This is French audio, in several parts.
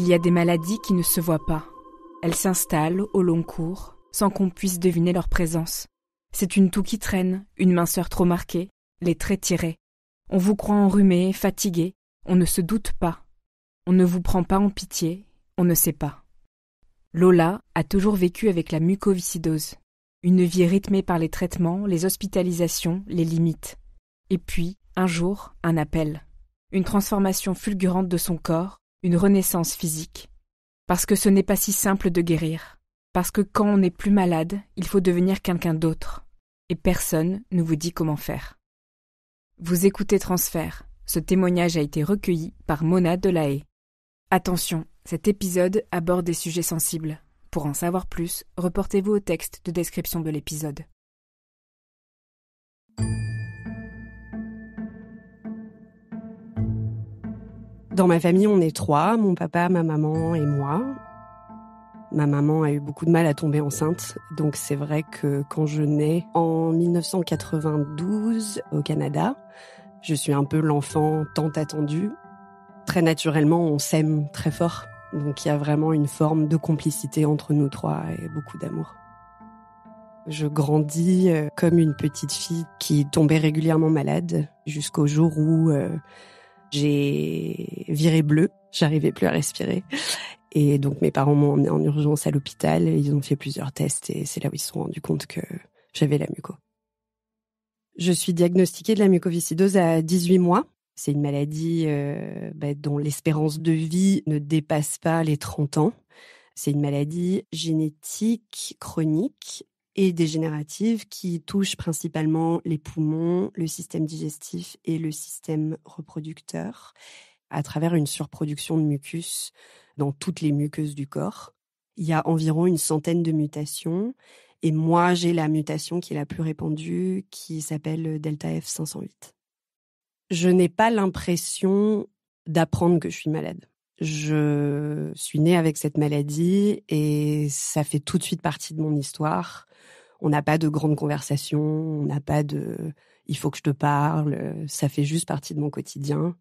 Il y a des maladies qui ne se voient pas. Elles s'installent au long cours, sans qu'on puisse deviner leur présence. C'est une toux qui traîne, une minceur trop marquée, les traits tirés. On vous croit enrhumé, fatigué, on ne se doute pas. On ne vous prend pas en pitié, on ne sait pas. Lola a toujours vécu avec la mucoviscidose. Une vie rythmée par les traitements, les hospitalisations, les limites. Et puis, un jour, un appel. Une transformation fulgurante de son corps, une renaissance physique. Parce que ce n'est pas si simple de guérir. Parce que quand on n'est plus malade, il faut devenir quelqu'un d'autre. Et personne ne vous dit comment faire. Vous écoutez Transfert. Ce témoignage a été recueilli par Mona Delahaye. Attention, cet épisode aborde des sujets sensibles. Pour en savoir plus, reportez-vous au texte de description de l'épisode. Dans ma famille, on est 3, mon papa, ma maman et moi. Ma maman a eu beaucoup de mal à tomber enceinte, donc c'est vrai que quand je nais en 1992 au Canada, je suis un peu l'enfant tant attendu. Très naturellement, on s'aime très fort, donc il y a vraiment une forme de complicité entre nous 3 et beaucoup d'amour. Je grandis comme une petite fille qui tombait régulièrement malade jusqu'au jour où j'ai viré bleu, j'arrivais plus à respirer. Et donc mes parents m'ont emmenée en urgence à l'hôpital, ils ont fait plusieurs tests et c'est là où ils se sont rendus compte que j'avais la muco. Je suis diagnostiquée de la mucoviscidose à 18 mois. C'est une maladie dont l'espérance de vie ne dépasse pas les 30 ans. C'est une maladie génétique, chronique et dégénérative qui touche principalement les poumons, le système digestif et le système reproducteur à travers une surproduction de mucus dans toutes les muqueuses du corps. Il y a environ une centaine de mutations et moi j'ai la mutation qui est la plus répandue qui s'appelle Delta F508. Je n'ai pas l'impression d'apprendre que je suis malade. Je suis née avec cette maladie et ça fait tout de suite partie de mon histoire. On n'a pas de grandes conversations, on n'a pas de « il faut que je te parle », ça fait juste partie de mon quotidien.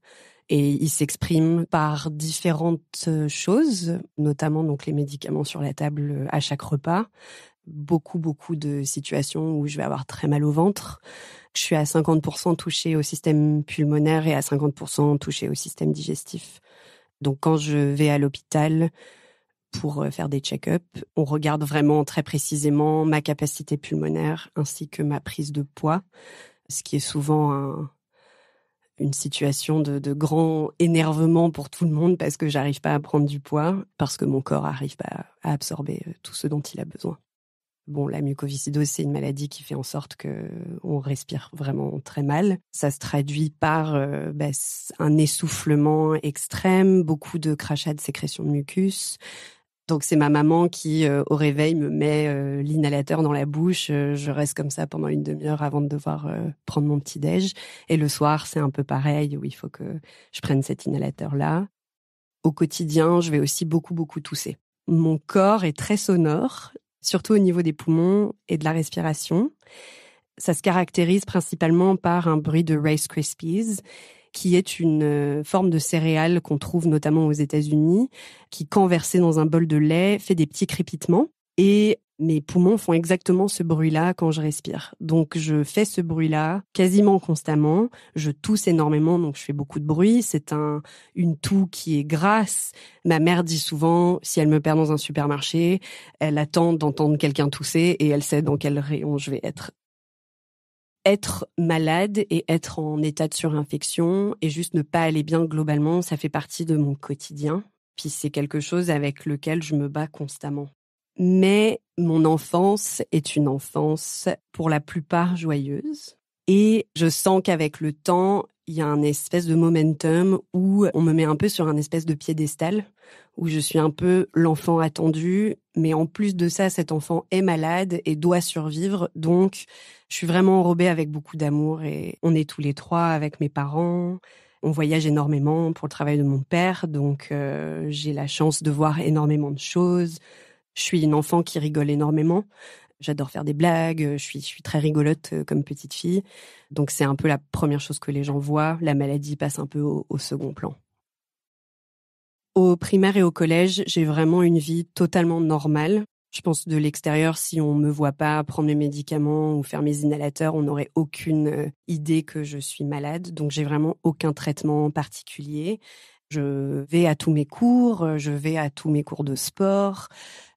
Et il s'exprime par différentes choses, notamment donc les médicaments sur la table à chaque repas. Beaucoup de situations où je vais avoir très mal au ventre. Je suis à 50% touchée au système pulmonaire et à 50% touchée au système digestif. Donc quand je vais à l'hôpital pour faire des check-up, on regarde vraiment très précisément ma capacité pulmonaire ainsi que ma prise de poids, ce qui est souvent une situation de grand énervement pour tout le monde parce que j'arrive pas à prendre du poids, parce que mon corps arrive pas à absorber tout ce dont il a besoin. Bon, la mucoviscidose, c'est une maladie qui fait en sorte que on respire vraiment très mal. Ça se traduit par un essoufflement extrême, beaucoup de crachats de sécrétion de mucus. Donc c'est ma maman qui, au réveil, me met l'inhalateur dans la bouche. Je reste comme ça pendant une demi-heure avant de devoir prendre mon petit-déj. Et le soir, c'est un peu pareil, où il faut que je prenne cet inhalateur-là. Au quotidien, je vais aussi beaucoup tousser. Mon corps est très sonore, surtout au niveau des poumons et de la respiration. Ça se caractérise principalement par un bruit de Rice Krispies, qui est une forme de céréale qu'on trouve notamment aux États-Unis, qui, quand versée dans un bol de lait, fait des petits crépitements. Et mes poumons font exactement ce bruit-là quand je respire. Donc je fais ce bruit-là quasiment constamment. Je tousse énormément, donc je fais beaucoup de bruit. C'est une toux qui est grasse. Ma mère dit souvent, si elle me perd dans un supermarché, elle attend d'entendre quelqu'un tousser et elle sait dans quel rayon je vais être. Être malade et être en état de surinfection et juste ne pas aller bien globalement, ça fait partie de mon quotidien. Puis c'est quelque chose avec lequel je me bats constamment. Mais mon enfance est une enfance pour la plupart joyeuse. Et je sens qu'avec le temps, il y a un espèce de momentum où on me met un peu sur un espèce de piédestal, où je suis un peu l'enfant attendu, mais en plus de ça, cet enfant est malade et doit survivre. Donc, je suis vraiment enrobée avec beaucoup d'amour et on est tous les 3 avec mes parents. On voyage énormément pour le travail de mon père, donc j'ai la chance de voir énormément de choses. Je suis une enfant qui rigole énormément. J'adore faire des blagues, je suis très rigolote comme petite fille. Donc c'est un peu la première chose que les gens voient. La maladie passe un peu au second plan. Au primaire et au collège, j'ai vraiment une vie totalement normale. Je pense de l'extérieur, si on me voit pas prendre mes médicaments ou faire mes inhalateurs, on n'aurait aucune idée que je suis malade. Donc j'ai vraiment aucun traitement particulier. Je vais à tous mes cours, je vais à tous mes cours de sport,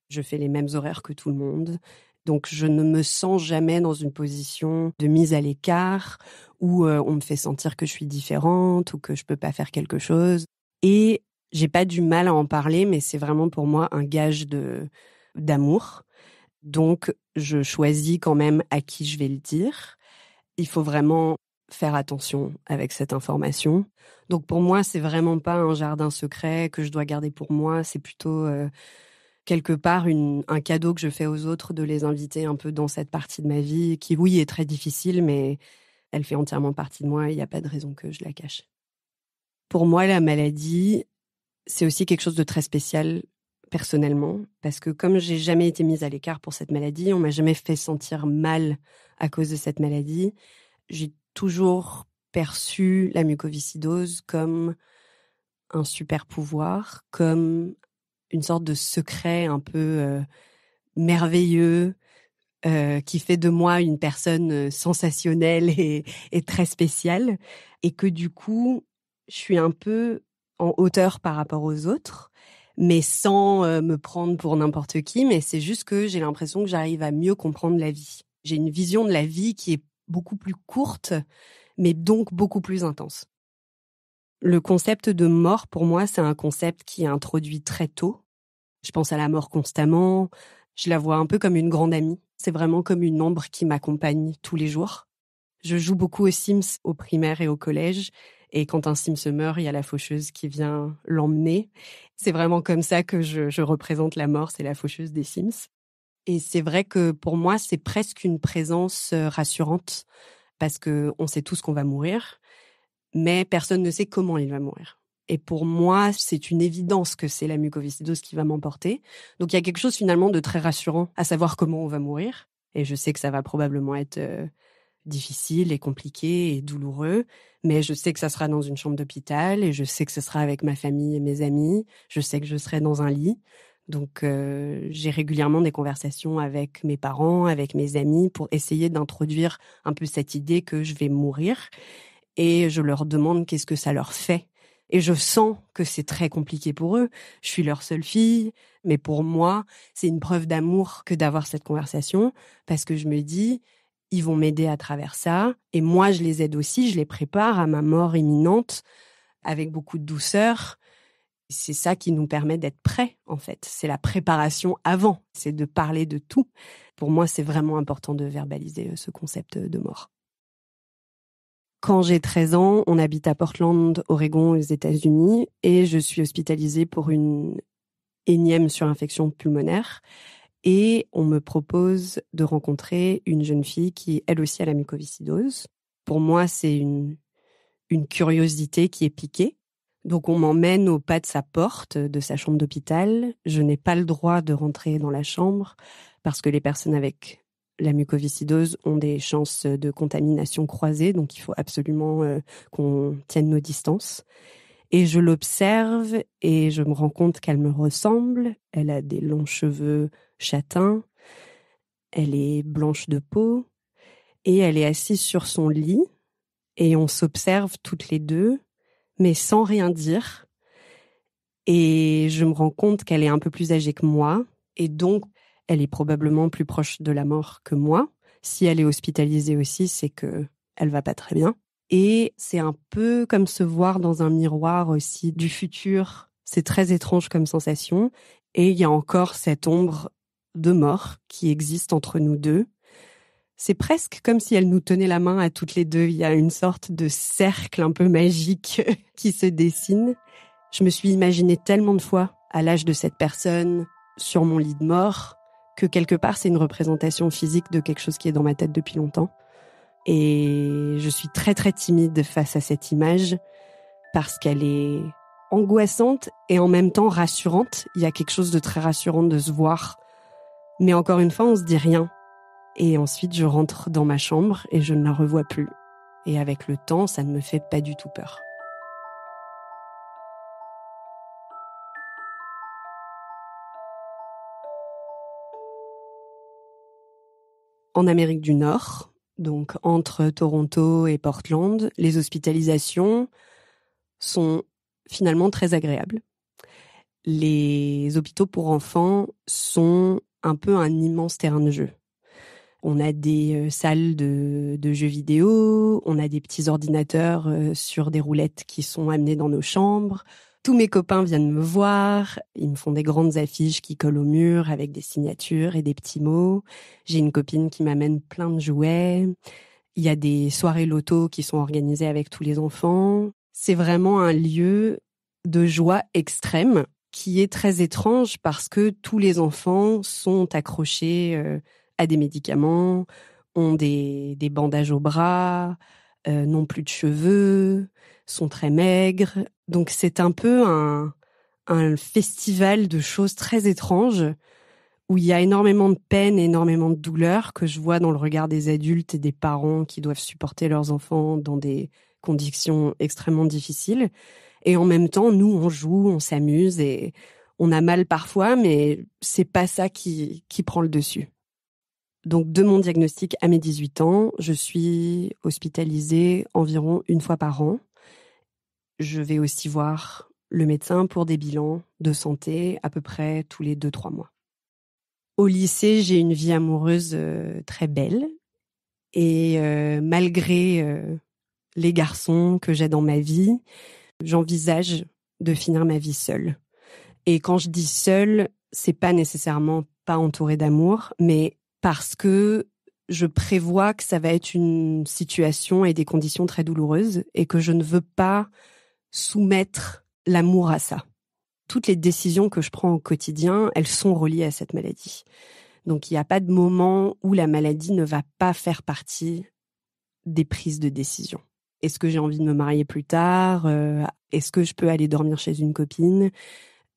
je fais les mêmes horaires que tout le monde. Donc je ne me sens jamais dans une position de mise à l'écart où on me fait sentir que je suis différente ou que je peux pas faire quelque chose. Et j'ai pas du mal à en parler, mais c'est vraiment pour moi un gage d'amour. Donc, je choisis quand même à qui je vais le dire. Il faut vraiment faire attention avec cette information. Donc, pour moi, c'est vraiment pas un jardin secret que je dois garder pour moi. C'est plutôt quelque part un cadeau que je fais aux autres de les inviter un peu dans cette partie de ma vie qui, oui, est très difficile, mais elle fait entièrement partie de moi et il n'y a pas de raison que je la cache. Pour moi, la maladie, c'est aussi quelque chose de très spécial personnellement, parce que comme j'ai jamais été mise à l'écart pour cette maladie, on m'a jamais fait sentir mal à cause de cette maladie. J'ai toujours perçu la mucoviscidose comme un super pouvoir, comme une sorte de secret un peu merveilleux qui fait de moi une personne sensationnelle et très spéciale, et que du coup, je suis un peu en hauteur par rapport aux autres, mais sans me prendre pour n'importe qui, mais c'est juste que j'ai l'impression que j'arrive à mieux comprendre la vie. J'ai une vision de la vie qui est beaucoup plus courte, mais donc beaucoup plus intense. Le concept de mort, pour moi, c'est un concept qui est introduit très tôt. Je pense à la mort constamment. Je la vois un peu comme une grande amie. C'est vraiment comme une ombre qui m'accompagne tous les jours. Je joue beaucoup aux Sims au primaire et au collège. Et quand un Sims meurt, il y a la faucheuse qui vient l'emmener. C'est vraiment comme ça que je représente la mort, c'est la faucheuse des Sims. Et c'est vrai que pour moi, c'est presque une présence rassurante parce qu'on sait tous qu'on va mourir, mais personne ne sait comment il va mourir. Et pour moi, c'est une évidence que c'est la mucoviscidose qui va m'emporter. Donc il y a quelque chose finalement de très rassurant à savoir comment on va mourir. Et je sais que ça va probablement être difficile et compliqué et douloureux, mais je sais que ça sera dans une chambre d'hôpital et je sais que ce sera avec ma famille et mes amis. Je sais que je serai dans un lit. Donc j'ai régulièrement des conversations avec mes parents, avec mes amis pour essayer d'introduire un peu cette idée que je vais mourir. Et je leur demande qu'est-ce que ça leur fait. Et je sens que c'est très compliqué pour eux. Je suis leur seule fille, mais pour moi, c'est une preuve d'amour que d'avoir cette conversation, parce que je me dis, ils vont m'aider à travers ça, et moi, je les aide aussi, je les prépare à ma mort imminente, avec beaucoup de douceur. C'est ça qui nous permet d'être prêts, en fait. C'est la préparation avant, c'est de parler de tout. Pour moi, c'est vraiment important de verbaliser ce concept de mort. Quand j'ai 13 ans, on habite à Portland, Oregon, aux États-Unis, et je suis hospitalisée pour une énième surinfection pulmonaire. Et on me propose de rencontrer une jeune fille qui, elle aussi, a la mucoviscidose. Pour moi, c'est une curiosité qui est piquée. Donc on m'emmène au pas de sa porte, de sa chambre d'hôpital. Je n'ai pas le droit de rentrer dans la chambre parce que les personnes avec la mucoviscidose ont des chances de contamination croisées, donc il faut absolument qu'on tienne nos distances. Et je l'observe et je me rends compte qu'elle me ressemble. Elle a des longs cheveux châtains, elle est blanche de peau et elle est assise sur son lit et on s'observe toutes les deux, mais sans rien dire. Et je me rends compte qu'elle est un peu plus âgée que moi et donc elle est probablement plus proche de la mort que moi. Si elle est hospitalisée aussi, c'est que elle va pas très bien. Et c'est un peu comme se voir dans un miroir aussi du futur. C'est très étrange comme sensation. Et il y a encore cette ombre de mort qui existe entre nous deux. C'est presque comme si elle nous tenait la main à toutes les deux. Il y a une sorte de cercle un peu magique qui se dessine. Je me suis imaginée tellement de fois à l'âge de cette personne, sur mon lit de mort, que quelque part c'est une représentation physique de quelque chose qui est dans ma tête depuis longtemps. Et je suis très très timide face à cette image parce qu'elle est angoissante et en même temps rassurante. Il y a quelque chose de très rassurant de se voir. Mais encore une fois, on se dit rien. Et ensuite, je rentre dans ma chambre et je ne la revois plus. Et avec le temps, ça ne me fait pas du tout peur. en Amérique du Nord, donc entre Toronto et Portland, les hospitalisations sont finalement très agréables. Les hôpitaux pour enfants sont un peu un immense terrain de jeu. On a des salles de jeux vidéo, on a des petits ordinateurs sur des roulettes qui sont amenés dans nos chambres. Tous mes copains viennent me voir, ils me font des grandes affiches qui collent au mur avec des signatures et des petits mots. J'ai une copine qui m'amène plein de jouets. Il y a des soirées loto qui sont organisées avec tous les enfants. C'est vraiment un lieu de joie extrême qui est très étrange parce que tous les enfants sont accrochés à des médicaments, ont des bandages aux bras, n'ont plus de cheveux, sont très maigres. Donc c'est un peu un festival de choses très étranges où il y a énormément de peine, énormément de douleur que je vois dans le regard des adultes et des parents qui doivent supporter leurs enfants dans des conditions extrêmement difficiles. Et en même temps, nous, on joue, on s'amuse et on a mal parfois, mais c'est pas ça qui prend le dessus. Donc, de mon diagnostic à mes 18 ans, je suis hospitalisée environ une fois par an. Je vais aussi voir le médecin pour des bilans de santé à peu près tous les 2-3 mois. Au lycée, j'ai une vie amoureuse très belle. Et malgré les garçons que j'ai dans ma vie, j'envisage de finir ma vie seule. Et quand je dis seule, c'est pas nécessairement pas entourée d'amour, mais parce que je prévois que ça va être une situation et des conditions très douloureuses et que je ne veux pas soumettre l'amour à ça. Toutes les décisions que je prends au quotidien, elles sont reliées à cette maladie. Donc il n'y a pas de moment où la maladie ne va pas faire partie des prises de décision. Est-ce que j'ai envie de me marier plus tard ? Est-ce que je peux aller dormir chez une copine ?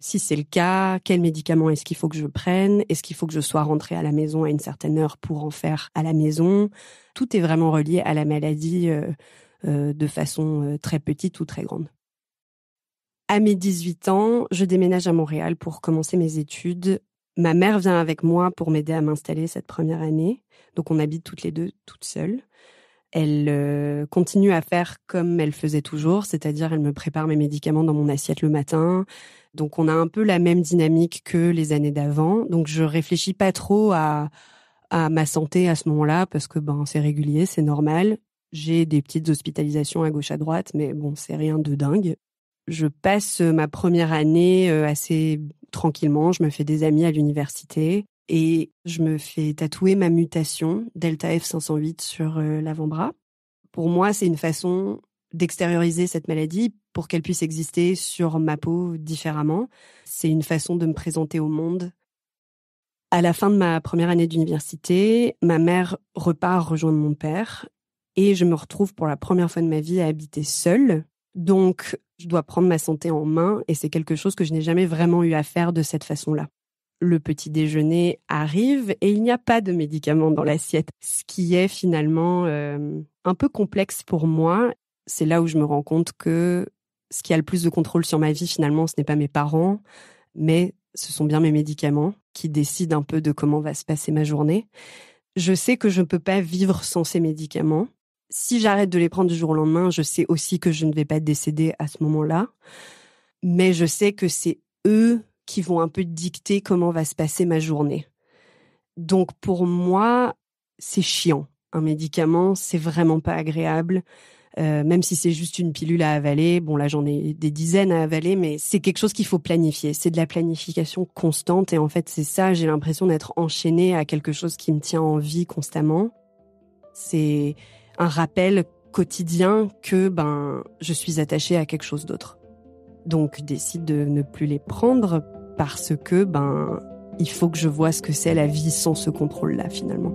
Si c'est le cas, quel médicament est-ce qu'il faut que je prenne ? Est-ce qu'il faut que je sois rentrée à la maison à une certaine heure pour en faire à la maison ? Tout est vraiment relié à la maladie de façon très petite ou très grande. À mes 18 ans, je déménage à Montréal pour commencer mes études. Ma mère vient avec moi pour m'aider à m'installer cette première année. Donc on habite toutes les deux, toutes seules. Elle continue à faire comme elle faisait toujours, c'est-à-dire elle me prépare mes médicaments dans mon assiette le matin. Donc on a un peu la même dynamique que les années d'avant. Donc je réfléchis pas trop à ma santé à ce moment-là parce que c'est régulier, c'est normal. J'ai des petites hospitalisations à gauche à droite, mais c'est rien de dingue. Je passe ma première année assez tranquillement. Je me fais des amis à l'université. Et je me fais tatouer ma mutation, Delta F508, sur l'avant-bras. Pour moi, c'est une façon d'extérioriser cette maladie pour qu'elle puisse exister sur ma peau différemment. C'est une façon de me présenter au monde. À la fin de ma première année d'université, ma mère repart rejoindre mon père et je me retrouve pour la première fois de ma vie à habiter seule. Donc, je dois prendre ma santé en main et c'est quelque chose que je n'ai jamais vraiment eu à faire de cette façon-là. Le petit déjeuner arrive et il n'y a pas de médicaments dans l'assiette, ce qui est finalement un peu complexe pour moi. C'est là où je me rends compte que ce qui a le plus de contrôle sur ma vie, finalement, ce n'est pas mes parents, mais ce sont bien mes médicaments qui décident un peu de comment va se passer ma journée. Je sais que je ne peux pas vivre sans ces médicaments. Si j'arrête de les prendre du jour au lendemain, je sais aussi que je ne vais pas décéder à ce moment-là. Mais je sais que c'est eux qui vont un peu dicter comment va se passer ma journée. Donc pour moi, c'est chiant. Un médicament, c'est vraiment pas agréable. Même si c'est juste une pilule à avaler, là j'en ai des dizaines à avaler, mais c'est quelque chose qu'il faut planifier. C'est de la planification constante et en fait c'est ça, j'ai l'impression d'être enchaînée à quelque chose qui me tient en vie constamment. C'est un rappel quotidien que je suis attachée à quelque chose d'autre. Donc je décide de ne plus les prendre parce que il faut que je vois ce que c'est la vie sans ce contrôle-là finalement.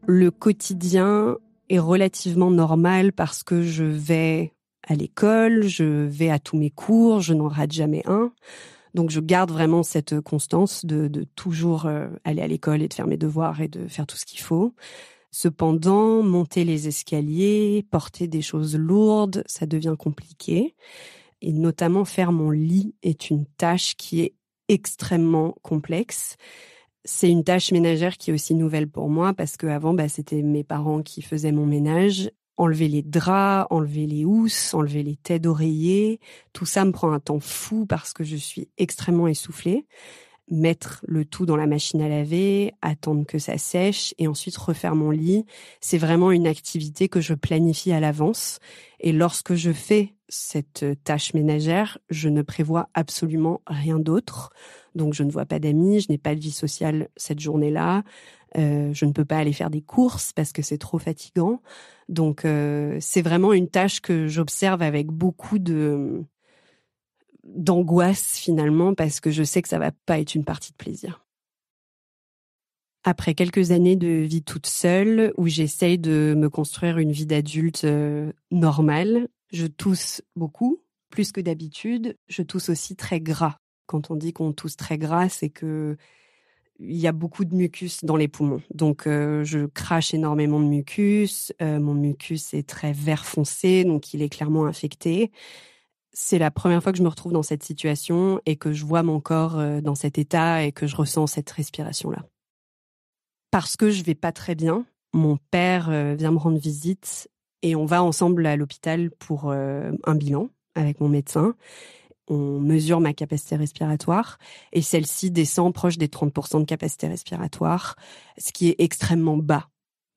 Le quotidien est relativement normal parce que je vais à l'école, je vais à tous mes cours, je n'en rate jamais un. Donc je garde vraiment cette constance de toujours aller à l'école et de faire mes devoirs et de faire tout ce qu'il faut. Cependant, monter les escaliers, porter des choses lourdes, ça devient compliqué. Et notamment faire mon lit est une tâche qui est extrêmement complexe. C'est une tâche ménagère qui est aussi nouvelle pour moi parce qu'avant, c'était mes parents qui faisaient mon ménage. Enlever les draps, enlever les housses, enlever les têtes d'oreiller, tout ça me prend un temps fou parce que je suis extrêmement essoufflée. Mettre le tout dans la machine à laver, attendre que ça sèche et ensuite refaire mon lit, c'est vraiment une activité que je planifie à l'avance. Et lorsque je fais cette tâche ménagère, je ne prévois absolument rien d'autre. Donc je ne vois pas d'amis, je n'ai pas de vie sociale cette journée-là. Je ne peux pas aller faire des courses parce que c'est trop fatigant. Donc c'est vraiment une tâche que j'observe avec beaucoup d'angoisse finalement parce que je sais que ça va pas être une partie de plaisir. Après quelques années de vie toute seule où j'essaye de me construire une vie d'adulte normale, je tousse beaucoup, plus que d'habitude. Je tousse aussi très gras. Quand on dit qu'on tousse très gras, c'est que il y a beaucoup de mucus dans les poumons. Donc je crache énormément de mucus. Mon mucus est très vert foncé, donc il est clairement infecté. C'est la première fois que je me retrouve dans cette situation et que je vois mon corps dans cet état et que je ressens cette respiration-là. Parce que je vais pas très bien, mon père vient me rendre visite et on va ensemble à l'hôpital pour un bilan avec mon médecin. On mesure ma capacité respiratoire et celle-ci descend proche des 30% de capacité respiratoire, ce qui est extrêmement bas.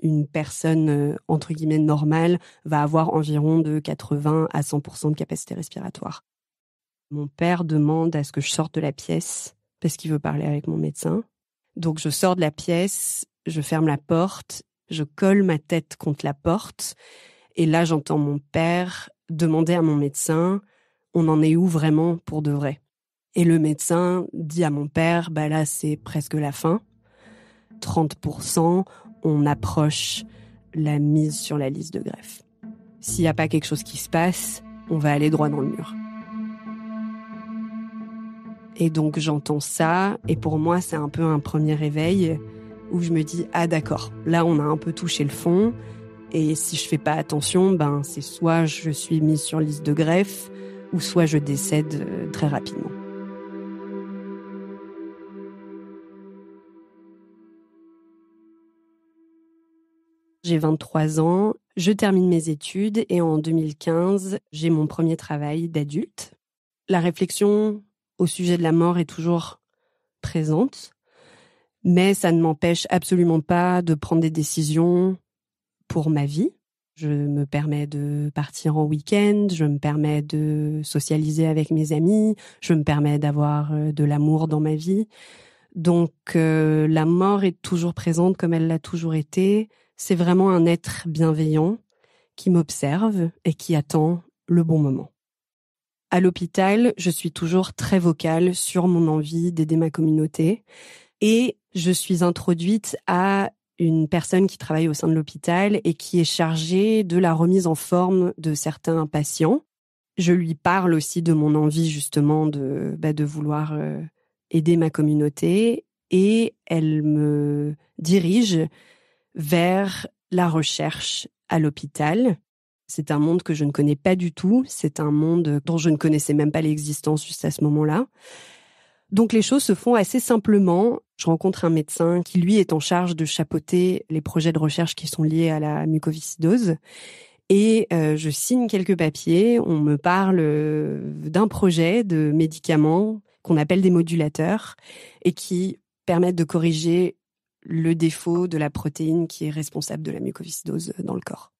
Une personne, entre guillemets, normale va avoir environ de 80 à 100% de capacité respiratoire. Mon père demande à ce que je sorte de la pièce parce qu'il veut parler avec mon médecin. Donc je sors de la pièce, je ferme la porte, je colle ma tête contre la porte et là j'entends mon père demander à mon médecin « On en est où vraiment pour de vrai ?» Et le médecin dit à mon père « Là c'est presque la fin, 30%, on approche la mise sur la liste de greffe. S'il n'y a pas quelque chose qui se passe, on va aller droit dans le mur. » Et donc j'entends ça, et pour moi c'est un peu un premier réveil où je me dis « Ah d'accord, là on a un peu touché le fond, et si je fais pas attention, c'est soit je suis mise sur liste de greffe, ou soit je décède très rapidement. » J'ai 23 ans, je termine mes études et en 2015, j'ai mon premier travail d'adulte. La réflexion au sujet de la mort est toujours présente, mais ça ne m'empêche absolument pas de prendre des décisions pour ma vie. Je me permets de partir en week-end, je me permets de socialiser avec mes amis, je me permets d'avoir de l'amour dans ma vie. Donc la mort est toujours présente comme elle l'a toujours été. C'est vraiment un être bienveillant qui m'observe et qui attend le bon moment. À l'hôpital, je suis toujours très vocale sur mon envie d'aider ma communauté et je suis introduite à une personne qui travaille au sein de l'hôpital et qui est chargée de la remise en forme de certains patients. Je lui parle aussi de mon envie justement de vouloir aider ma communauté et elle me dirige vers la recherche à l'hôpital. C'est un monde que je ne connais pas du tout, c'est un monde dont je ne connaissais même pas l'existence juste à ce moment-là. Donc les choses se font assez simplement. Je rencontre un médecin qui, lui, est en charge de chapeauter les projets de recherche qui sont liés à la mucoviscidose. Et je signe quelques papiers. On me parle d'un projet de médicaments qu'on appelle des modulateurs et qui permettent de corriger le défaut de la protéine qui est responsable de la mucoviscidose dans le corps.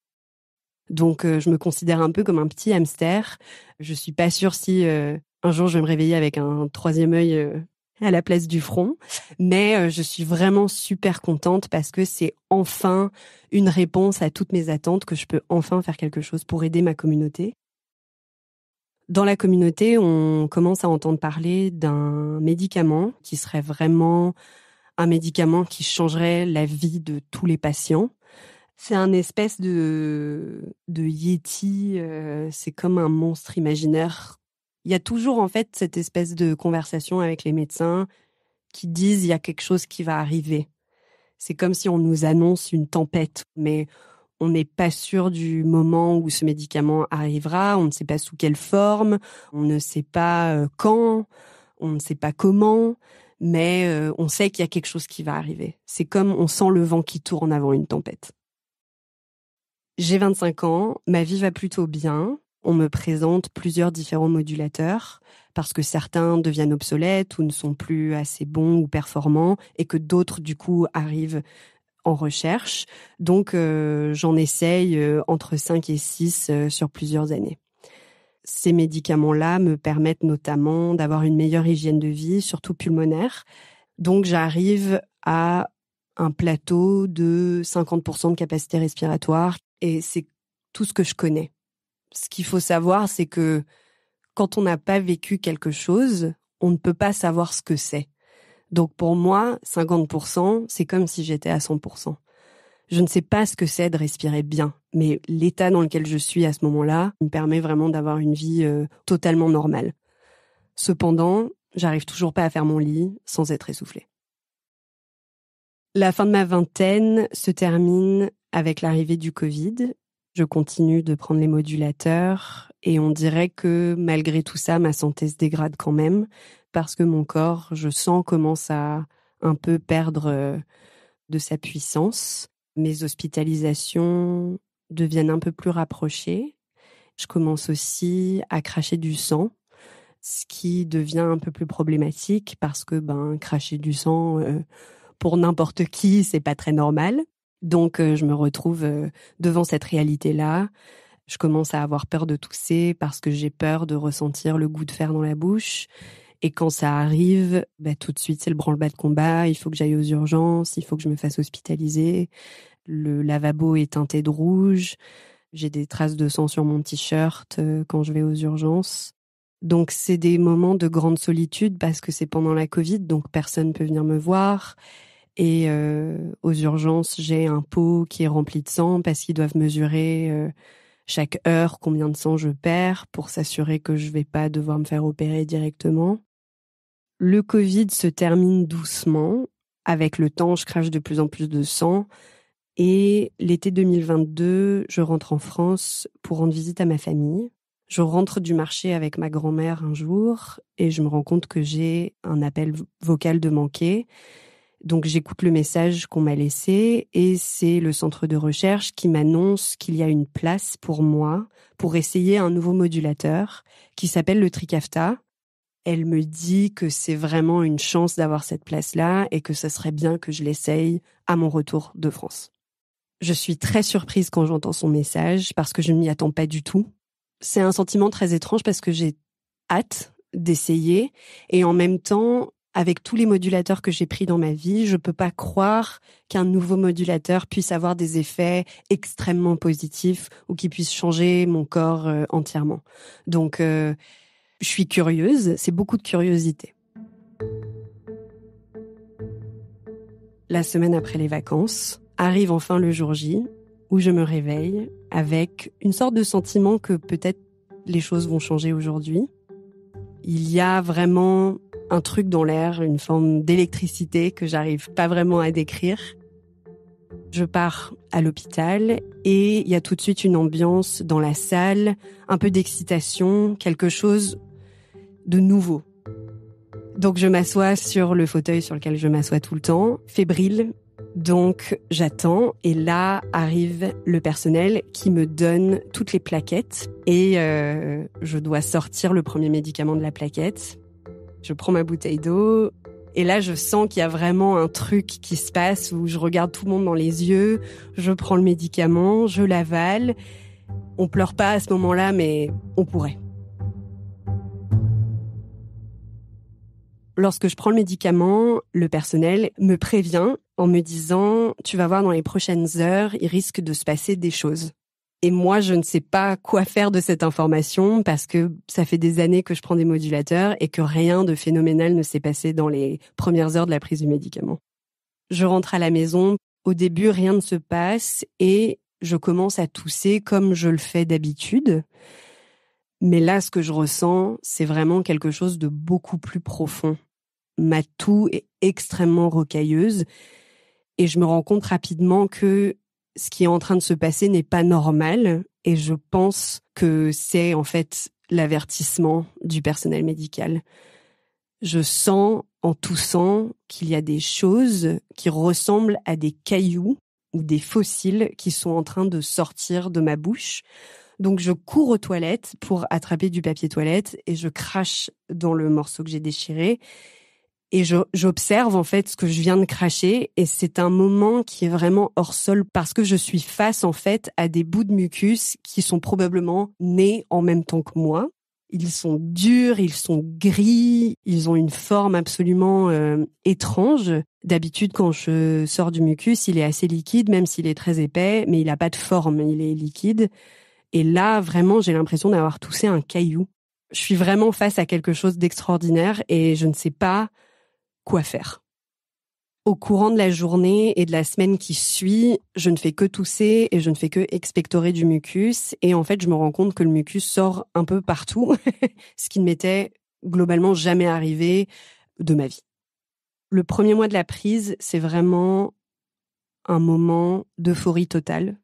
Donc je me considère un peu comme un petit hamster. Je suis pas sûre si un jour je vais me réveiller avec un troisième œil à la place du front, mais je suis vraiment super contente parce que c'est enfin une réponse à toutes mes attentes, que je peux enfin faire quelque chose pour aider ma communauté. Dans la communauté, on commence à entendre parler d'un médicament qui serait vraiment un médicament qui changerait la vie de tous les patients. C'est un espèce de yéti, c'est comme un monstre imaginaire. Il y a toujours en fait cette espèce de conversation avec les médecins qui disent il y a quelque chose qui va arriver. C'est comme si on nous annonce une tempête, mais on n'est pas sûr du moment où ce médicament arrivera, on ne sait pas sous quelle forme, on ne sait pas quand, on ne sait pas comment, mais on sait qu'il y a quelque chose qui va arriver. C'est comme on sent le vent qui tourne avant une tempête. J'ai 25 ans, ma vie va plutôt bien. On me présente plusieurs différents modulateurs parce que certains deviennent obsolètes ou ne sont plus assez bons ou performants et que d'autres, du coup, arrivent en recherche. Donc, j'en essaye entre 5 et 6 sur plusieurs années. Ces médicaments-là me permettent notamment d'avoir une meilleure hygiène de vie, surtout pulmonaire. Donc, j'arrive à un plateau de 50% de capacité respiratoire et c'est tout ce que je connais. Ce qu'il faut savoir, c'est que quand on n'a pas vécu quelque chose, on ne peut pas savoir ce que c'est. Donc pour moi, 50%, c'est comme si j'étais à 100%. Je ne sais pas ce que c'est de respirer bien, mais l'état dans lequel je suis à ce moment-là me permet vraiment d'avoir une vie totalement normale. Cependant, j'arrive toujours pas à faire mon lit sans être essoufflée. La fin de ma vingtaine se termine avec l'arrivée du Covid. Je continue de prendre les modulateurs et on dirait que malgré tout ça, ma santé se dégrade quand même parce que mon corps, je sens, commence à un peu perdre de sa puissance. Mes hospitalisations deviennent un peu plus rapprochées. Je commence aussi à cracher du sang, ce qui devient un peu plus problématique parce que cracher du sang pour n'importe qui, c'est pas très normal. Donc je me retrouve devant cette réalité-là. Je commence à avoir peur de tousser parce que j'ai peur de ressentir le goût de fer dans la bouche. Et quand ça arrive, tout de suite, c'est le branle-bas de combat. Il faut que j'aille aux urgences, il faut que je me fasse hospitaliser. Le lavabo est teinté de rouge. J'ai des traces de sang sur mon t-shirt quand je vais aux urgences. Donc c'est des moments de grande solitude parce que c'est pendant la Covid, donc personne ne peut venir me voir. Et aux urgences, j'ai un pot qui est rempli de sang parce qu'ils doivent mesurer chaque heure combien de sang je perds pour s'assurer que je vais pas devoir me faire opérer directement. Le Covid se termine doucement. Avec le temps, je crache de plus en plus de sang. Et l'été 2022, je rentre en France pour rendre visite à ma famille. Je rentre du marché avec ma grand-mère un jour et je me rends compte que j'ai un appel vocal de manqué. Donc j'écoute le message qu'on m'a laissé et c'est le centre de recherche qui m'annonce qu'il y a une place pour moi pour essayer un nouveau modulateur qui s'appelle le Trikafta. Elle me dit que c'est vraiment une chance d'avoir cette place-là et que ça serait bien que je l'essaye à mon retour de France. Je suis très surprise quand j'entends son message parce que je ne m'y attends pas du tout. C'est un sentiment très étrange parce que j'ai hâte d'essayer et en même temps, avec tous les modulateurs que j'ai pris dans ma vie, je peux pas croire qu'un nouveau modulateur puisse avoir des effets extrêmement positifs ou qui puisse changer mon corps entièrement. Donc, je suis curieuse, c'est beaucoup de curiosité. La semaine après les vacances, arrive enfin le jour J, où je me réveille avec une sorte de sentiment que peut-être les choses vont changer aujourd'hui. Il y a vraiment un truc dans l'air, une forme d'électricité que j'arrive pas vraiment à décrire. Je pars à l'hôpital et il y a tout de suite une ambiance dans la salle, un peu d'excitation, quelque chose de nouveau. Donc je m'assois sur le fauteuil sur lequel je m'assois tout le temps, fébrile. Donc j'attends et là arrive le personnel qui me donne toutes les plaquettes et je dois sortir le premier médicament de la plaquette. Je prends ma bouteille d'eau et là je sens qu'il y a vraiment un truc qui se passe où je regarde tout le monde dans les yeux, je prends le médicament, je l'avale. On pleure pas à ce moment-là mais on pourrait. Lorsque je prends le médicament, le personnel me prévient en me disant « Tu vas voir dans les prochaines heures, il risque de se passer des choses ». Et moi, je ne sais pas quoi faire de cette information parce que ça fait des années que je prends des modulateurs et que rien de phénoménal ne s'est passé dans les premières heures de la prise du médicament. Je rentre à la maison, au début, rien ne se passe et je commence à tousser comme je le fais d'habitude. Mais là, ce que je ressens, c'est vraiment quelque chose de beaucoup plus profond. Ma toux est extrêmement rocailleuse Et je me rends compte rapidement que ce qui est en train de se passer n'est pas normal. Et je pense que c'est en fait l'avertissement du personnel médical. Je sens en toussant qu'il y a des choses qui ressemblent à des cailloux ou des fossiles qui sont en train de sortir de ma bouche. Donc je cours aux toilettes pour attraper du papier toilette et je crache dans le morceau que j'ai déchiré. Et j'observe en fait ce que je viens de cracher et c'est un moment qui est vraiment hors sol parce que je suis face en fait à des bouts de mucus qui sont probablement nés en même temps que moi. Ils sont durs, ils sont gris, ils ont une forme absolument étrange. D'habitude, quand je sors du mucus, il est assez liquide, même s'il est très épais, mais il n'a pas de forme, il est liquide. Et là, vraiment, j'ai l'impression d'avoir toussé un caillou. Je suis vraiment face à quelque chose d'extraordinaire et je ne sais pas quoi faire. Au courant de la journée et de la semaine qui suit, je ne fais que tousser et je ne fais que expectorer du mucus. Et en fait, je me rends compte que le mucus sort un peu partout, ce qui ne m'était globalement jamais arrivé de ma vie. Le premier mois de la prise, c'est vraiment un moment d'euphorie totale.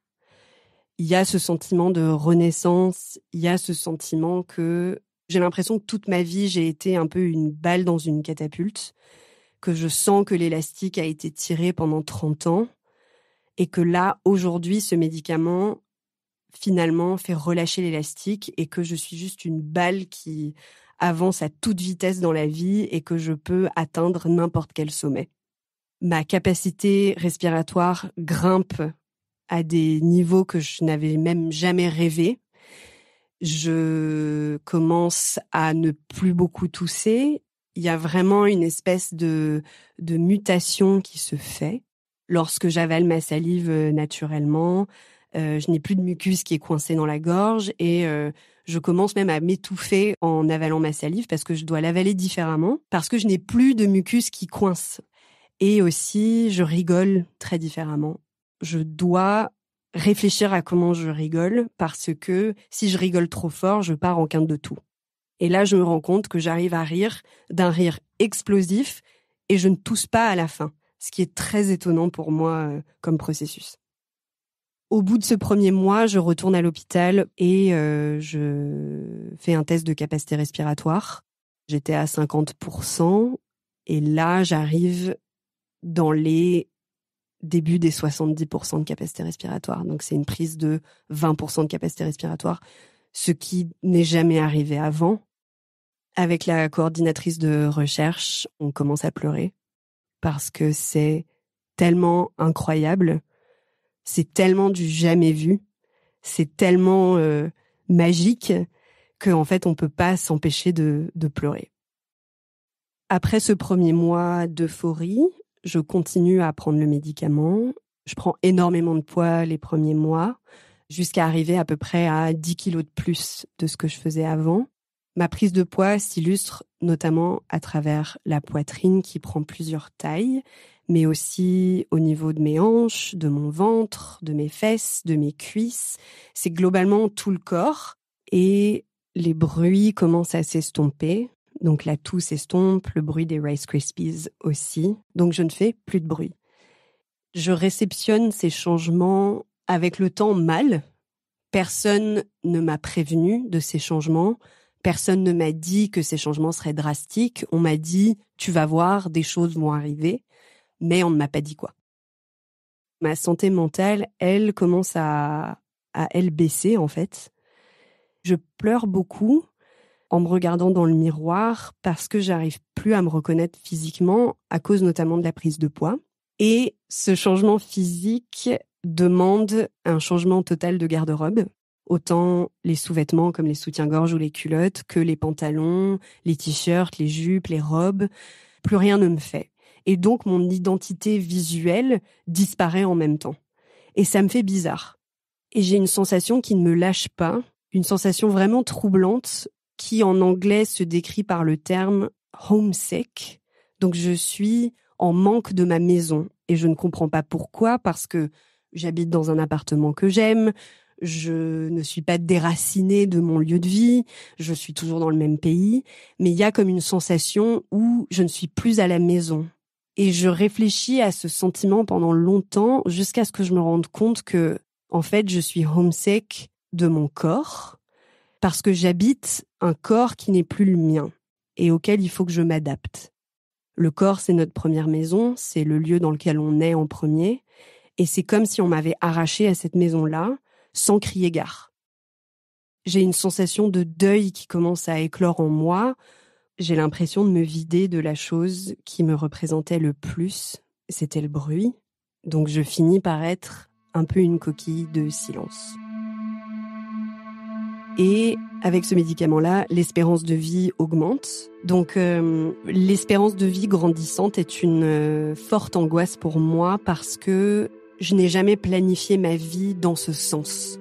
Il y a ce sentiment de renaissance, il y a ce sentiment que j'ai l'impression que toute ma vie, j'ai été un peu une balle dans une catapulte, que je sens que l'élastique a été tiré pendant 30 ans et que là, aujourd'hui, ce médicament, finalement, fait relâcher l'élastique et que je suis juste une balle qui avance à toute vitesse dans la vie et que je peux atteindre n'importe quel sommet. Ma capacité respiratoire grimpe à des niveaux que je n'avais même jamais rêvé. Je commence à ne plus beaucoup tousser. Il y a vraiment une espèce de mutation qui se fait. Lorsque j'avale ma salive naturellement, je n'ai plus de mucus qui est coincé dans la gorge et je commence même à m'étouffer en avalant ma salive parce que je dois l'avaler différemment, parce que je n'ai plus de mucus qui coince. Et aussi, je rigole très différemment. Je dois réfléchir à comment je rigole parce que si je rigole trop fort, je pars en quinte de toux. Et là, je me rends compte que j'arrive à rire d'un rire explosif et je ne tousse pas à la fin, ce qui est très étonnant pour moi comme processus. Au bout de ce premier mois, je retourne à l'hôpital et je fais un test de capacité respiratoire. J'étais à 50% et là, j'arrive dans les débuts des 70% de capacité respiratoire. Donc, c'est une prise de 20% de capacité respiratoire, ce qui n'est jamais arrivé avant. Avec la coordinatrice de recherche, on commence à pleurer parce que c'est tellement incroyable, c'est tellement du jamais vu, c'est tellement magique qu'en fait, on peut pas s'empêcher de pleurer. Après ce premier mois d'euphorie, je continue à prendre le médicament. Je prends énormément de poids les premiers mois, jusqu'à arriver à peu près à 10 kilos de plus de ce que je faisais avant. Ma prise de poids s'illustre notamment à travers la poitrine qui prend plusieurs tailles, mais aussi au niveau de mes hanches, de mon ventre, de mes fesses, de mes cuisses. C'est globalement tout le corps et les bruits commencent à s'estomper. Donc la toux s'estompe, le bruit des Rice Krispies aussi. Donc je ne fais plus de bruit. Je réceptionne ces changements avec le temps mal. Personne ne m'a prévenu de ces changements. Personne ne m'a dit que ces changements seraient drastiques. On m'a dit, tu vas voir, des choses vont arriver. Mais on ne m'a pas dit quoi. Ma santé mentale, elle, commence à elle baisser en fait. Je pleure beaucoup en me regardant dans le miroir parce que j'arrive plus à me reconnaître physiquement à cause notamment de la prise de poids. Et ce changement physique demande un changement total de garde-robe. Autant les sous-vêtements comme les soutiens-gorge ou les culottes que les pantalons, les t-shirts, les jupes, les robes. Plus rien ne me fait. Et donc mon identité visuelle disparaît en même temps. Et ça me fait bizarre. Et j'ai une sensation qui ne me lâche pas, une sensation vraiment troublante qui en anglais se décrit par le terme homesick. Donc je suis en manque de ma maison et je ne comprends pas pourquoi, parce que j'habite dans un appartement que j'aime, je ne suis pas déracinée de mon lieu de vie, je suis toujours dans le même pays, mais il y a comme une sensation où je ne suis plus à la maison. Et je réfléchis à ce sentiment pendant longtemps jusqu'à ce que je me rende compte que, en fait, je suis homesick de mon corps parce que j'habite un corps qui n'est plus le mien et auquel il faut que je m'adapte. Le corps, c'est notre première maison, c'est le lieu dans lequel on est en premier et c'est comme si on m'avait arraché à cette maison-là sans crier gare. J'ai une sensation de deuil qui commence à éclore en moi. J'ai l'impression de me vider de la chose qui me représentait le plus, c'était le bruit. Donc je finis par être un peu une coquille de silence. Et avec ce médicament-là, l'espérance de vie augmente. Donc l'espérance de vie grandissante est une forte angoisse pour moi parce que je n'ai jamais planifié ma vie dans ce sens.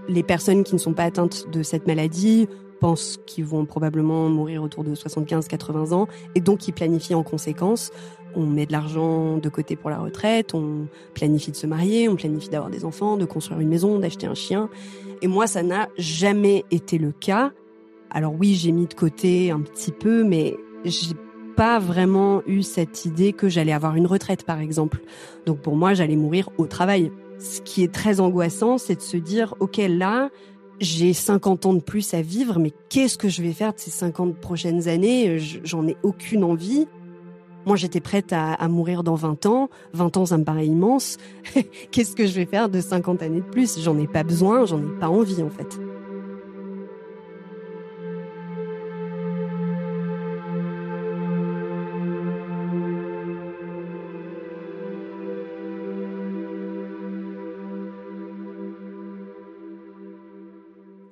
Les personnes qui ne sont pas atteintes de cette maladie pensent qu'ils vont probablement mourir autour de 75-80 ans et donc ils planifient en conséquence. On met de l'argent de côté pour la retraite, on planifie de se marier, on planifie d'avoir des enfants, de construire une maison, d'acheter un chien. Et moi, ça n'a jamais été le cas. Alors oui, j'ai mis de côté un petit peu, mais j'ai pas vraiment eu cette idée que j'allais avoir une retraite, par exemple. Donc pour moi, j'allais mourir au travail. Ce qui est très angoissant, c'est de se dire, ok, là, j'ai 50 ans de plus à vivre, mais qu'est-ce que je vais faire de ces 50 prochaines années ? J'en ai aucune envie. Moi, j'étais prête à mourir dans 20 ans. 20 ans, ça me paraît immense. Qu'est-ce que je vais faire de 50 années de plus ? J'en ai pas besoin, j'en ai pas envie, en fait.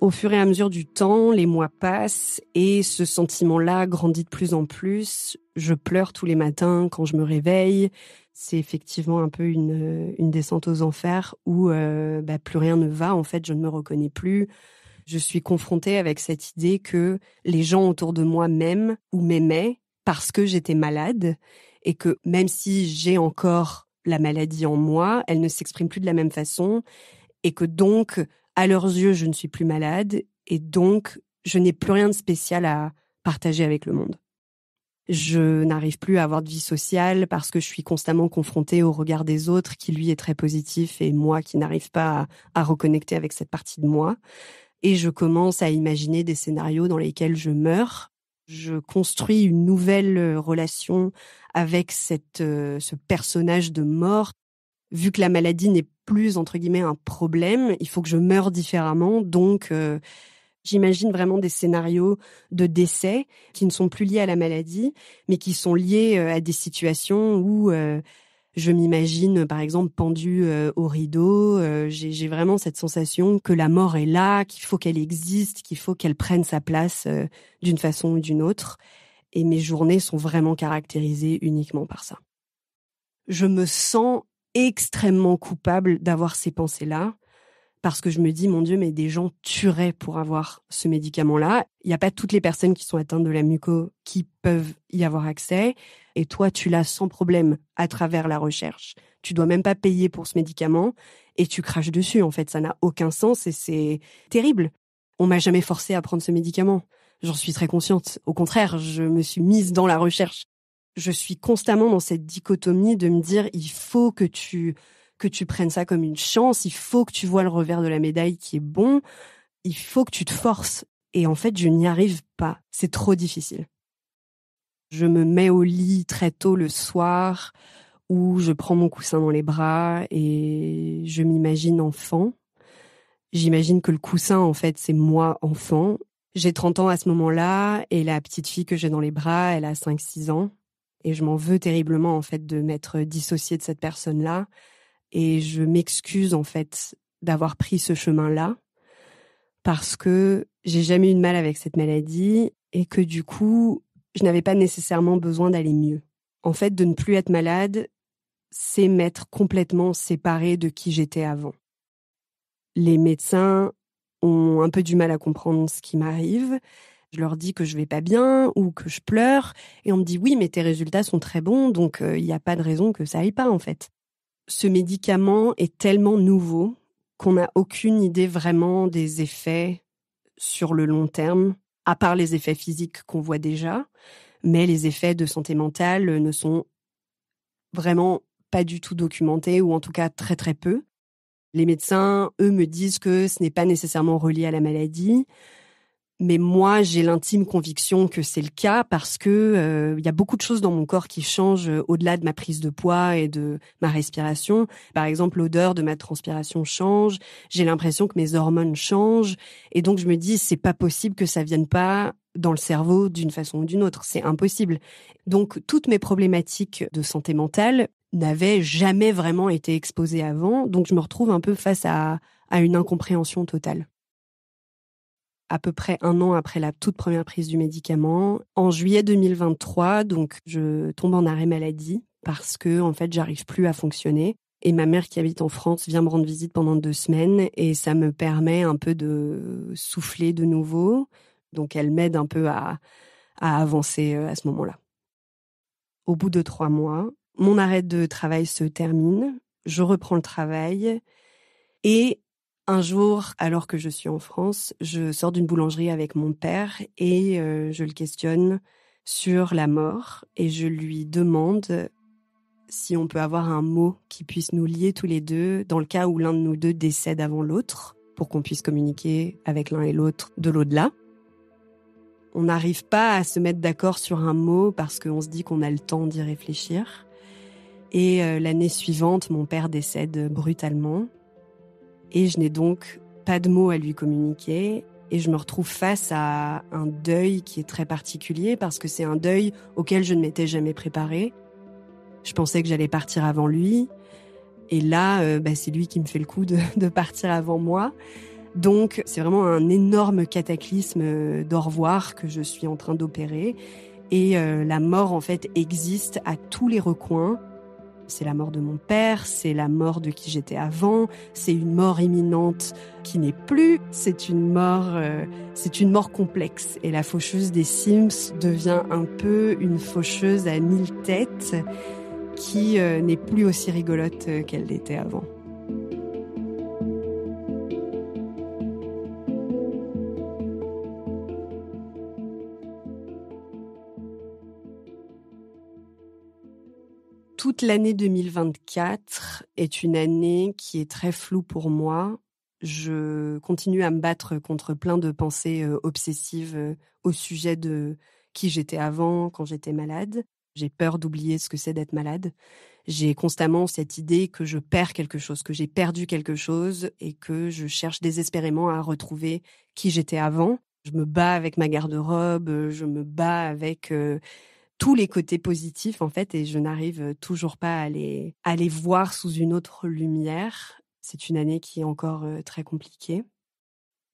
Au fur et à mesure du temps, les mois passent et ce sentiment-là grandit de plus en plus. Je pleure tous les matins quand je me réveille. C'est effectivement un peu une descente aux enfers où plus rien ne va. En fait, je ne me reconnais plus. Je suis confrontée avec cette idée que les gens autour de moi m'aiment ou m'aimaient parce que j'étais malade et que même si j'ai encore la maladie en moi, elle ne s'exprime plus de la même façon et que donc, à leurs yeux, je ne suis plus malade et donc, je n'ai plus rien de spécial à partager avec le monde. Je n'arrive plus à avoir de vie sociale parce que je suis constamment confrontée au regard des autres qui, lui, est très positif et moi qui n'arrive pas à reconnecter avec cette partie de moi. Et je commence à imaginer des scénarios dans lesquels je meurs. Je construis une nouvelle relation avec ce personnage de mort. Vu que la maladie n'est plus, entre guillemets, un problème, il faut que je meure différemment. Donc, j'imagine vraiment des scénarios de décès qui ne sont plus liés à la maladie, mais qui sont liés à des situations où je m'imagine, par exemple, pendue au rideau. J'ai vraiment cette sensation que la mort est là, qu'il faut qu'elle existe, qu'il faut qu'elle prenne sa place d'une façon ou d'une autre. Et mes journées sont vraiment caractérisées uniquement par ça. Je me sens extrêmement coupable d'avoir ces pensées-là, parce que je me dis, mon Dieu, mais des gens tueraient pour avoir ce médicament-là. Il n'y a pas toutes les personnes qui sont atteintes de la muco qui peuvent y avoir accès. Et toi, tu l'as sans problème à travers la recherche. Tu dois même pas payer pour ce médicament et tu craches dessus. En fait, ça n'a aucun sens et c'est terrible. On m'a jamais forcé à prendre ce médicament. J'en suis très consciente. Au contraire, je me suis mise dans la recherche. Je suis constamment dans cette dichotomie de me dire, il faut que tu prennes ça comme une chance, il faut que tu vois le revers de la médaille qui est bon, il faut que tu te forces. Et en fait, je n'y arrive pas. C'est trop difficile. Je me mets au lit très tôt le soir, où je prends mon coussin dans les bras et je m'imagine enfant. J'imagine que le coussin, en fait, c'est moi, enfant. J'ai 30 ans à ce moment-là, et la petite fille que j'ai dans les bras, elle a 5-6 ans. Et je m'en veux terriblement, en fait, de m'être dissociée de cette personne-là. Et je m'excuse, en fait, d'avoir pris ce chemin-là. Parce que j'ai jamais eu de mal avec cette maladie. Et que du coup, je n'avais pas nécessairement besoin d'aller mieux. En fait, de ne plus être malade, c'est m'être complètement séparée de qui j'étais avant. Les médecins ont un peu du mal à comprendre ce qui m'arrive. Je leur dis que je vais pas bien ou que je pleure et on me dit oui mais tes résultats sont très bons donc il n'y a pas de raison que ça aille pas en fait. Ce médicament est tellement nouveau qu'on n'a aucune idée vraiment des effets sur le long terme, à part les effets physiques qu'on voit déjà. mais les effets de santé mentale ne sont vraiment pas du tout documentés, ou en tout cas très très peu. Les médecins, eux, me disent que ce n'est pas nécessairement relié à la maladie. Mais moi, j'ai l'intime conviction que c'est le cas parce que y a beaucoup de choses dans mon corps qui changent au-delà de ma prise de poids et de ma respiration. Par exemple, l'odeur de ma transpiration change. J'ai l'impression que mes hormones changent. Et donc, je me dis, c'est pas possible que ça vienne pas dans le cerveau d'une façon ou d'une autre. C'est impossible. Donc, toutes mes problématiques de santé mentale n'avaient jamais vraiment été exposées avant. Donc, je me retrouve un peu face à une incompréhension totale. À peu près 1 an après la toute première prise du médicament, en juillet 2023, donc je tombe en arrêt maladie parce que en fait j'arrive plus à fonctionner. Et ma mère qui habite en France vient me rendre visite pendant 2 semaines et ça me permet un peu de souffler de nouveau. Donc elle m'aide un peu à avancer à ce moment-là. Au bout de 3 mois, mon arrêt de travail se termine, je reprends le travail et un jour, alors que je suis en France, je sors d'une boulangerie avec mon père et je le questionne sur la mort et je lui demande si on peut avoir un mot qui puisse nous lier tous les deux dans le cas où l'un de nous deux décède avant l'autre pour qu'on puisse communiquer avec l'un et l'autre de l'au-delà. On n'arrive pas à se mettre d'accord sur un mot parce qu'on se dit qu'on a le temps d'y réfléchir. Et l'année suivante, mon père décède brutalement. Et je n'ai donc pas de mots à lui communiquer. Et je me retrouve face à un deuil qui est très particulier parce que c'est un deuil auquel je ne m'étais jamais préparée. Je pensais que j'allais partir avant lui. Et là, c'est lui qui me fait le coup de partir avant moi. Donc, c'est vraiment un énorme cataclysme d'au revoir que je suis en train d'opérer. Et la mort, en fait, existe à tous les recoins. C'est la mort de mon père, c'est la mort de qui j'étais avant, c'est une mort imminente qui n'est plus, c'est une mort complexe. Et la faucheuse des Sims devient un peu une faucheuse à 1000 têtes qui n'est plus aussi rigolote qu'elle l'était avant. Toute l'année 2024 est une année qui est très floue pour moi. Je continue à me battre contre plein de pensées obsessives au sujet de qui j'étais avant, quand j'étais malade. J'ai peur d'oublier ce que c'est d'être malade. J'ai constamment cette idée que je perds quelque chose, que j'ai perdu quelque chose et que je cherche désespérément à retrouver qui j'étais avant. Je me bats avec ma garde-robe, je me bats avec tous les côtés positifs, en fait, et je n'arrive toujours pas à les voir sous une autre lumière. C'est une année qui est encore très compliquée.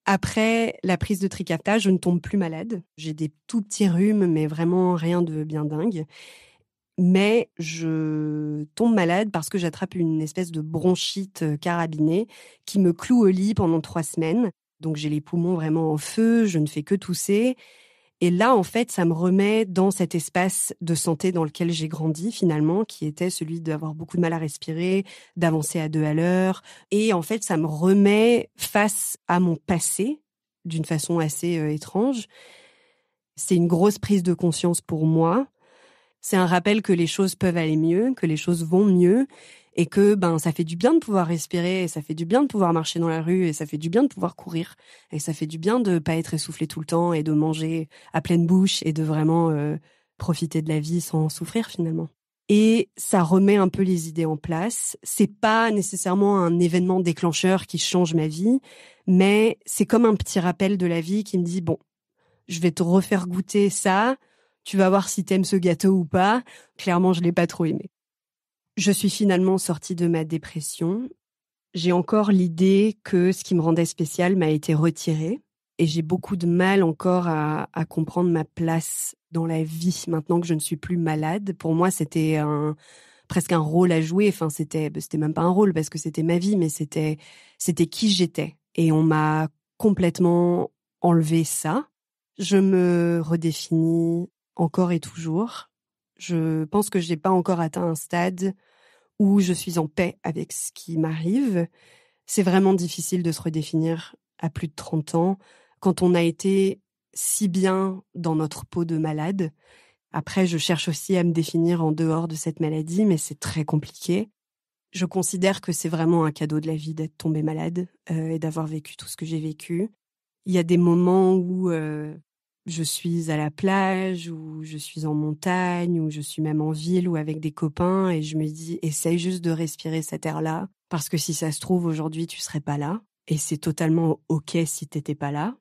Après la prise de Trikafta, je ne tombe plus malade. J'ai des tout petits rhumes, mais vraiment rien de bien dingue. Mais je tombe malade parce que j'attrape une espèce de bronchite carabinée qui me cloue au lit pendant 3 semaines. Donc j'ai les poumons vraiment en feu, je ne fais que tousser. Et là, en fait, ça me remet dans cet espace de santé dans lequel j'ai grandi, finalement, qui était celui d'avoir beaucoup de mal à respirer, d'avancer à 2 à l'heure. Et en fait, ça me remet face à mon passé d'une façon assez étrange. C'est une grosse prise de conscience pour moi. C'est un rappel que les choses peuvent aller mieux, que les choses vont mieux. Et que ça fait du bien de pouvoir respirer, et ça fait du bien de pouvoir marcher dans la rue, et ça fait du bien de pouvoir courir, et ça fait du bien de pas être essoufflé tout le temps et de manger à pleine bouche et de vraiment profiter de la vie sans souffrir finalement. Et ça remet un peu les idées en place. C'est pas nécessairement un événement déclencheur qui change ma vie, mais c'est comme un petit rappel de la vie qui me dit bon, je vais te refaire goûter ça, tu vas voir si t'aimes ce gâteau ou pas. Clairement, je l'ai pas trop aimé. Je suis finalement sortie de ma dépression. J'ai encore l'idée que ce qui me rendait spéciale m'a été retiré. Et j'ai beaucoup de mal encore à comprendre ma place dans la vie maintenant que je ne suis plus malade. Pour moi, c'était presque un rôle à jouer. Enfin, c'était même pas un rôle parce que c'était ma vie, mais c'était qui j'étais. Et on m'a complètement enlevé ça. Je me redéfinis encore et toujours. Je pense que j'ai pas encore atteint un stade où je suis en paix avec ce qui m'arrive. C'est vraiment difficile de se redéfinir à plus de 30 ans quand on a été si bien dans notre peau de malade. Après, je cherche aussi à me définir en dehors de cette maladie, mais c'est très compliqué. Je considère que c'est vraiment un cadeau de la vie d'être tombée malade et d'avoir vécu tout ce que j'ai vécu. Il y a des moments où je suis à la plage, où je suis en montagne, où je suis même en ville ou avec des copains et je me dis, essaye juste de respirer cet air-là, parce que si ça se trouve, aujourd'hui, tu serais pas là. Et c'est totalement OK si t'étais pas là.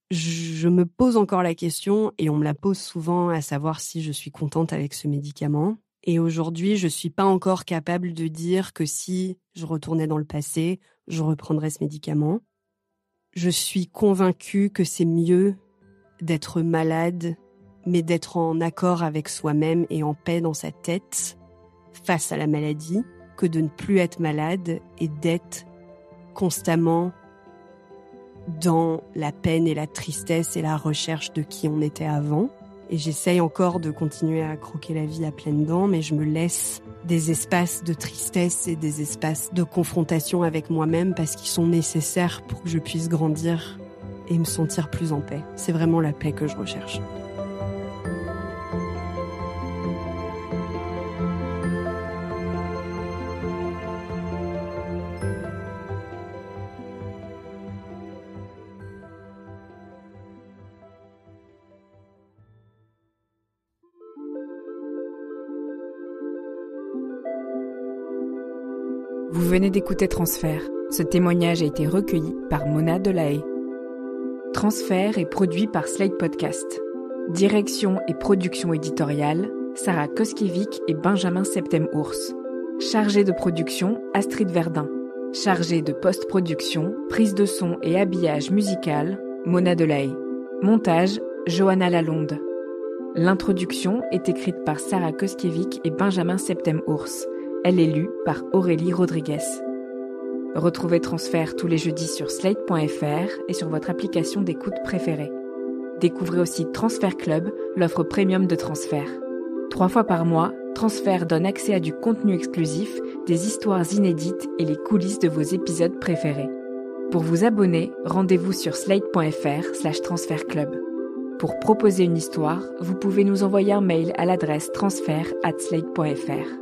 Je me pose encore la question, et on me la pose souvent, à savoir si je suis contente avec ce médicament. Et aujourd'hui, je suis pas encore capable de dire que si je retournais dans le passé, je reprendrais ce médicament. Je suis convaincue que c'est mieux d'être malade, mais d'être en accord avec soi-même et en paix dans sa tête face à la maladie, que de ne plus être malade et d'être constamment dans la peine et la tristesse et la recherche de qui on était avant. Et j'essaye encore de continuer à croquer la vie à pleines dents, mais je me laisse des espaces de tristesse et des espaces de confrontation avec moi-même parce qu'ils sont nécessaires pour que je puisse grandir et me sentir plus en paix. C'est vraiment la paix que je recherche. Vous venez d'écouter Transfert. Ce témoignage a été recueilli par Mona Delahaye. Transfert est produit par Slate Podcast. Direction et production éditoriale, Sarah Koskiewicz et Benjamin Septem-Ours. Chargé de production, Astrid Verdun. Chargé de post-production, prise de son et habillage musical, Mona Delahaye. Montage, Johanna Lalonde. L'introduction est écrite par Sarah Koskiewicz et Benjamin Septem-Ours. Elle est lue par Aurélie Rodriguez. Retrouvez Transfert tous les jeudis sur slate.fr et sur votre application d'écoute préférée. Découvrez aussi Transfert Club, l'offre premium de Transfert. 3 fois par mois, Transfert donne accès à du contenu exclusif, des histoires inédites et les coulisses de vos épisodes préférés. Pour vous abonner, rendez-vous sur slate.fr/transfertclub. Pour proposer une histoire, vous pouvez nous envoyer un mail à l'adresse transfert@slate.fr.